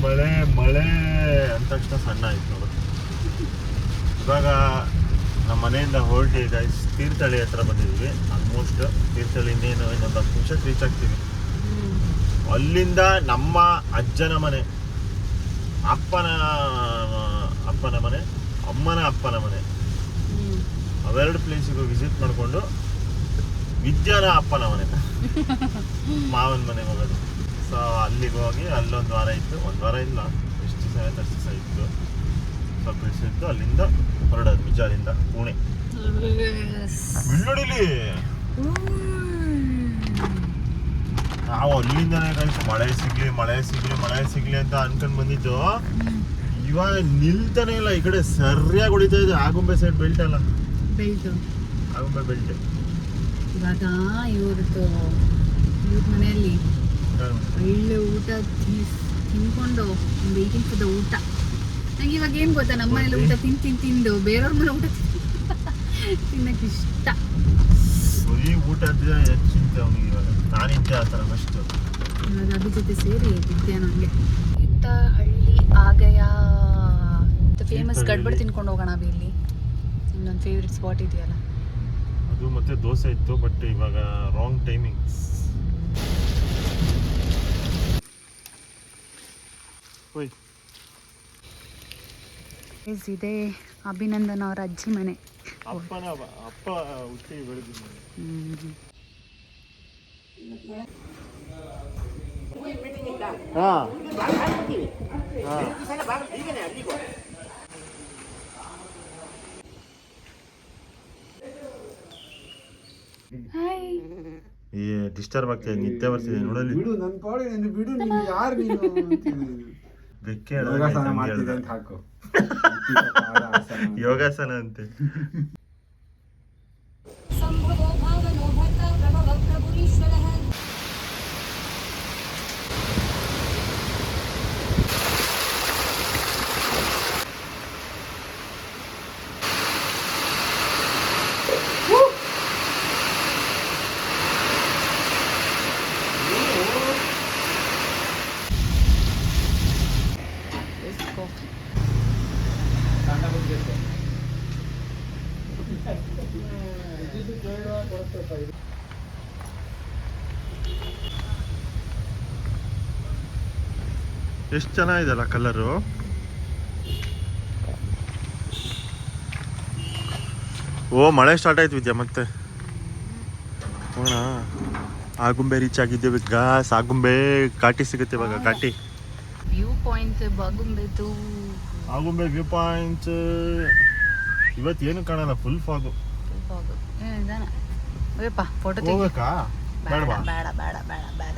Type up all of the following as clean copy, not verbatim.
ಮಳೆ ಮಳೆ ಅಂದ ತಕ್ಷಣ ಸಣ್ಣ ಆಯ್ತು ನೋಡು. ಇವಾಗ ನಮ್ಮ ಮನೆಯಿಂದ ಹೊರಟಿ ಗೈಸ್ ತೀರ್ಥಹಳ್ಳಿ ಹತ್ರ ಬಂದಿದ್ವಿ. ಆಲ್ಮೋಸ್ಟ್ ತೀರ್ಥಹಳ್ಳಿ ಇನ್ನೇನು ಇನ್ನೊಂದು 10 ನಿಮಿಷಕ್ಕೆ ರೀಚ್ ಆಗ್ತೀವಿ. ಅಲ್ಲಿಂದ ನಮ್ಮ ಅಜ್ಜನ ಮನೆ, ಅಪ್ಪನ ಮನೆ, ಅಮ್ಮನ ಅಪ್ಪನ ಮನೆ, ಅವೆರಡು ಪ್ಲೇಸಿಗೆ ವಿಸಿಟ್ ಮಾಡಿಕೊಂಡು ವಿದ್ಯಾನ ಅಪ್ಪನ ಮನೆ, ಮಾವನ ಮನೆಗೆ ಹೋಗೋದು. ಸೊ ಅಲ್ಲಿಗೆ ಹೋಗಿ ಅಲ್ಲೊಂದು ವಾರ ಇತ್ತು, ಒಂದು ವಾರ ಇಲ್ಲ, ಎಷ್ಟು ದಿವಸ ಆಯ್ತು ಅಷ್ಟು ದಿವಸ ಇತ್ತು. ಸ್ವಲ್ಪ ದಿವಸ ಇತ್ತು, ಅಲ್ಲಿಂದ ಹೊರಡೋದು ಮಿಜಾಲಿಂದ ಪುಣೆ. ಬಿಲ್ಲುಡಿಲಿ ನಾವು ಅಲ್ಲಿಂದನೇ ಕಳಿಸಿ ಮಳೆ ಸಿಗ್ಲಿ ಅಂತ ಅನ್ಕೊಂಡ್ ಬಂದಿದ್ದು. ಇವಾಗ ನಿಲ್ತಾನೆ ಇಲ್ಲ, ಈ ಕಡೆ ಸರಿಯಾಗಿ ಹೊಡಿತಾ ಇದೆ. ಆಗುಂಬೆ ಸೈಡ್ ಬೆಲ್ಟ್ ಅಲ್ಲ, ಆಗುಂಬೆ ಬೆಲ್ಟ್. ಇವಾಗ ಇವ್ರ ಮನೆಯಲ್ಲಿ ಒಳ್ಳೆ ಊಟ ತಿನ್ಕೊಂಡು ವೇಟಿಂಗ್ ಫಾರ್ ದ ಊಟ. ನಂಗೆ ಇವಾಗ ಏನ್ ಗೊತ್ತಾ, ನಮ್ಮ ಮನೇಲಿ ಊಟ ತಿಂದು ಬೇರೆಯವ್ರ ಮನೆ ಊಟ ತಿನ್ನಕ್ಕೆ ಇಷ್ಟ. ಬರೀ ಊಟ ಚಿಂತೆ ಅವನಿಗೆ. ಇವಾಗ ನಾನಿಂತೆ ಆ ಥರ ಫಸ್ಟ್. ಇವಾಗ ಅದ್ರ ಜೊತೆ ಸೇರಿ ಬಿದ್ದೆ ನನಗೆ. ತೀರ್ಥಹಳ್ಳಿ ಆಗಯ ಫೇಮಸ್ ಗಡ್ಬಡ್ ತಿನ್ಕೊಂಡು ಹೋಗೋಣ. ಇಲ್ಲಿ ಇನ್ನೊಂದು ಫೇವ್ರೆಟ್ ಸ್ಪಾಟ್ ಇದೆಯಲ್ಲ, ಅದು ಮತ್ತೆ ದೋಸೆ ಇತ್ತು. ಬಟ್ ಇವಾಗ ರಾಂಗ್ ಟೈಮಿಂಗ್. ಇದೆ ಅಭಿನಂದನ್ ಅವರ ಅಜ್ಜಿ ಮನೆ. ಅಪ್ಪ ಹುಟ್ಟಿ ಬೆಳೆದಿದ್ದು. ಡಿಸ್ಟರ್ಬ್ ಆಗ್ತದೆ, ನಿದ್ದೆ ಬರ್ತಿದೆ ನೋಡಲಿ. ಯೋಗಾಸನ ಅಂತೆ. ಎಷ್ಟು ಚೆನ್ನಾಗಿದೆಲ್ಲ ಕಲರು. ಓ ಮಳೆ ಸ್ಟಾರ್ಟ್ ಆಯ್ತು ವಿದ್ಯಾ ಮತ್ತೆ. ಹೋಣ ಆಗುಂಬೆ ರೀಚ್ ಆಗಿದ್ದೇವೆ ಗಾಸ್. ಆಗುಂಬೆ ಘಾಟಿ ಸಿಗುತ್ತೆ ಇವಾಗ. ಘಾಟಿ ವ್ಯೂ ಪಾಯಿಂಟ್ ಆಗುಂಬೆದು. ಆಗುಂಬೆ ವ್ಯೂ ಪಾಯಿಂಟ್ ಇವತ್ತು ಏನು ಕಾಣಲ್ಲ, ಫುಲ್ ಫಾಗು. ಫೋಟೋ ಹೋಗ್ಬೇಕಾ? ಬೇಡ.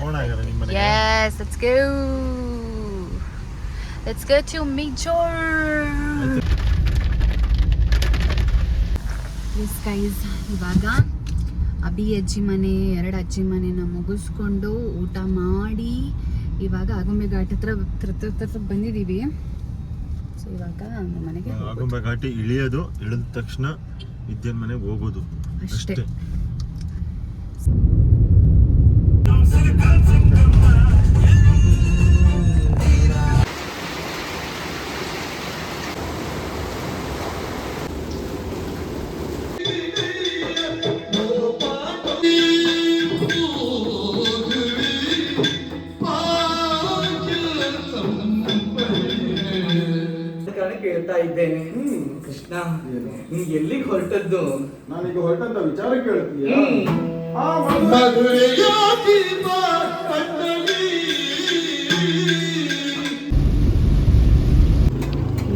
ಹೋಣ ನಿಮ್ಮ ಮನೆಗೆ. Yes, let's go to Mijor. Yes guys, ಇವಾಗ ಅಭಿ ಅಜ್ಜಿ ಮನೆ, 2 ಅಜ್ಜಿ ಮನೆನ ಮುಗಿಸ್ಕೊಂಡು ಊಟ ಮಾಡಿ ಇವಾಗ ಆಗುಂಬೆ ಘಾಟ್ ಹತ್ರ ಬಂದಿದ್ದೀವಿ. ಸೊ ಇವಾಗ ನಮ್ಮ ಮನೆಗೆ ಆಗುಂಬೆ ಘಾಟಿ ಇಳಿಯೋದು, ಇಳಿದ ತಕ್ಷಣ ವಿದ್ಯಾನ್ ಮನೆಗೆ ಹೋಗೋದು ಅಷ್ಟೇ. ಕೇಳ್ತಾ ಇದ್ದೇನೆ ಕೃಷ್ಣ, ನೀನ್ ಎಲ್ಲಿಗೆ ಹೊರಟದ್ದು? ನಾನೀಗ ಹೊರಟಂತ ವಿಚಾರ ಕೇಳ್ತೀಯ?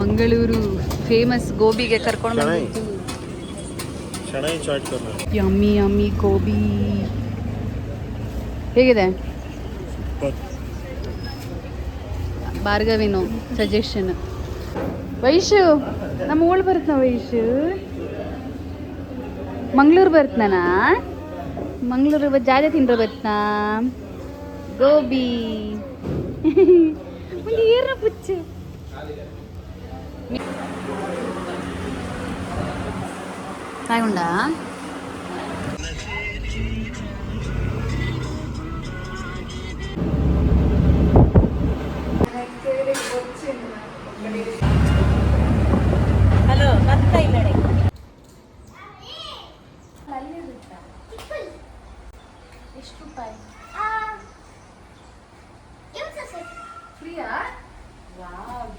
ಮಂಗಳೂರು ಫೇಮಸ್ ಗೋಬಿಗೆ ಕರ್ಕೊಂಡು ಬಂದಿದ್ದು. ಯಮ್ಮಿ ಯಮ್ಮಿ ಗೋಬಿ ಹೇಗಿದೆ? ಭಾರ್ಗವಿನು ಸಜೆಷನ್. ವೈಶು ನಮ್ಮ ಊಳು ಬರುತ್ತ ವೈಶು, ಮಂಗಳೂರು ಬರ್ತನ, ಮಂಗಳೂರು ಜಾಜ ತಿಂದ್ರೆ ಬರ್ತನ ಗೋಬಿ ಒಂದು ಏರ ಪುಚ್ಚು. ಆಗುಂಡ ಫ್ರೀಯಾ? ವಾವ್,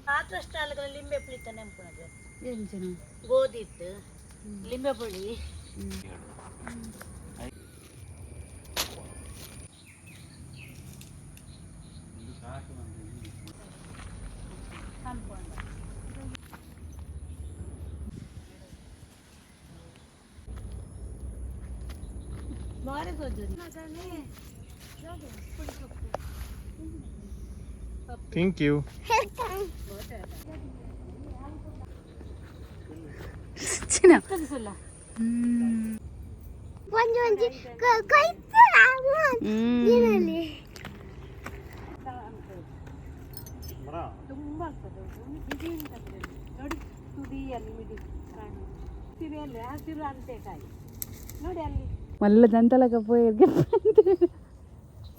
ಮಾತ್ರ ಸ್ಟಾಲ್ಗಳ ಲಿಂಬೆ ಪುಳಿ ನೆಂಪುನದು ಏನ್ ಜನ ಗೋಧಿ ಇತ್ತು ಲಿಂಬೆ ಪುಳಿ ಬಾರಿ ಸೋಜರಿ ಥ್ಯಾಂಕ್ ಯು. ಕಲಿಸಲ್ಲ ತುಂಬಾ ಆಗ್ತದೆ ನೋಡಿ ತುದಿಯಲ್ಲಿ ಮಿಡಿ ಕಾಣು ಸಿರಿಯಲ್ಲಿ ಹಸಿರು ಅಂತೆಕಾಯಿ ನೋಡಿ ಅಲ್ಲಿ ಮಲ್ಲ ದಂತಲಕ ಪೋಯಿರ್ಗೆ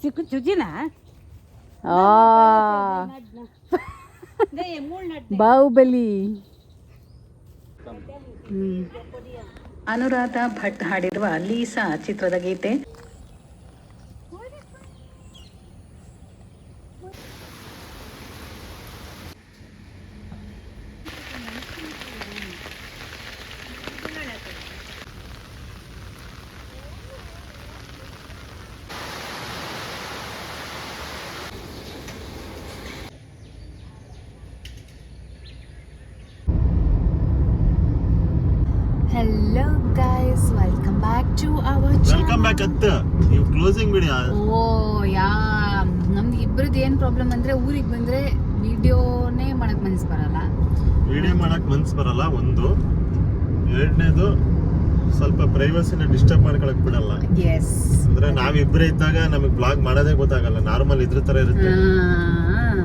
ಚಿಕ್ಕ ಚುಚಿನ ಬಾಹುಬಲಿ. ಅನುರಾಧ ಭಟ್ ಹಾಡಿರುವ ಲೀಸಾ ಚಿತ್ರದ ಗೀತೆ. Hello guys, welcome back to our welcome back ಅತ್ತ. ನೀವು ಕ್ಲೋಸಿಂಗ್ ಬಿಡಿ. ಓ ಯಾ, ನಮ್ದು ಇಬ್ಬರದ್ದು ಏನು ಪ್ರಾಬ್ಲಮ್ ಅಂದ್ರೆ ಊರಿಗೆ ಬಂದ್ರೆ ವಿಡಿಯೋನೇ ಮಾಡಕ್ ಮನಸ್ಸು ಬರಲ್ಲ. ವಿಡಿಯೋ ಮಾಡಕ್ ಮನ್ಸು ಬರಲ್ಲ ಒಂದು. ಎರಡನೇದು ಸ್ವಲ್ಪ ಪ್ರೈವಸಿನ ಡಿಸ್ಟರ್ಬ್ ಮಾಡ್ಕೊಳಕ್ ಬಿಡಲ್ಲ. ಎಸ್, ಅಂದ್ರೆ ನಾವಿಬ್ರೇ ಇದ್ದಾಗ ನಮಗೆ ಬ್ಲಾಗ್ ಮಾಡೋದೇ ಗೊತ್ತಾಗಲ್ಲ. ನಾರ್ಮಲ್ ಇದ್ರ ತರ ಇರುತ್ತೆ.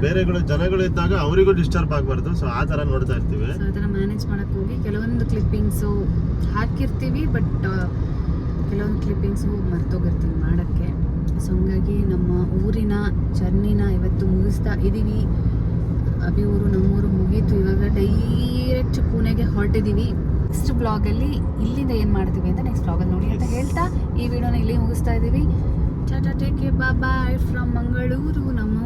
ಬೇರೆಗಳು ಜನಗಳು ಇದ್ದಾಗ ಅವರಿಗೂ ಡಿಸ್ಟರ್ಬ್ ಆಗಬಾರ್ದು. ಸೊ ಆ ತರ ನೋಡ್ತಾ ಇರ್ತೀವಿ. ಸೊ ಅದನ್ನ ಮ್ಯಾನೇಜ್ ಮಾಡಕ್ ಹೋಗಿ ಕೆಲವೊಂದು ಕ್ಲಿಪ್ಪಿಂಗ್ಸು ಹಾಕಿರ್ತೀವಿ, ಬಟ್ ಕೆಲವೊಂದು ಕ್ಲಿಪ್ಪಿಂಗ್ಸು ಮರ್ತೋಗಿರ್ತೀವಿ ಮಾಡೋಕ್ಕೆ. ಸೊ ಹಂಗಾಗಿ ನಮ್ಮ ಊರಿನ ಜರ್ನಿನ ಇವತ್ತು ಮುಗಿಸ್ತಾ ಇದ್ದೀವಿ. ಅಭಿ ಊರು ನಮ್ಮೂರು ಮುಗೀತು. ಇವಾಗ ಡೈರೆಕ್ಟ್ ಪುಣೆಗೆ ಹೊರಟಿದ್ದೀವಿ. ನೆಕ್ಸ್ಟ್ ಬ್ಲಾಗಲ್ಲಿ ಇಲ್ಲಿಂದ ಏನು ಮಾಡ್ತೀವಿ ಅಂತ ನೆಕ್ಸ್ಟ್ ಬ್ಲಾಗಲ್ಲಿ ನೋಡಿ ಅಂತ ಹೇಳ್ತಾ ಈ ವಿಡಿಯೋನ ಇಲ್ಲಿ ಮುಗಿಸ್ತಾ ಇದ್ದೀವಿ. Tata, take care, bye from Mangaluru, ನಮ್ಮ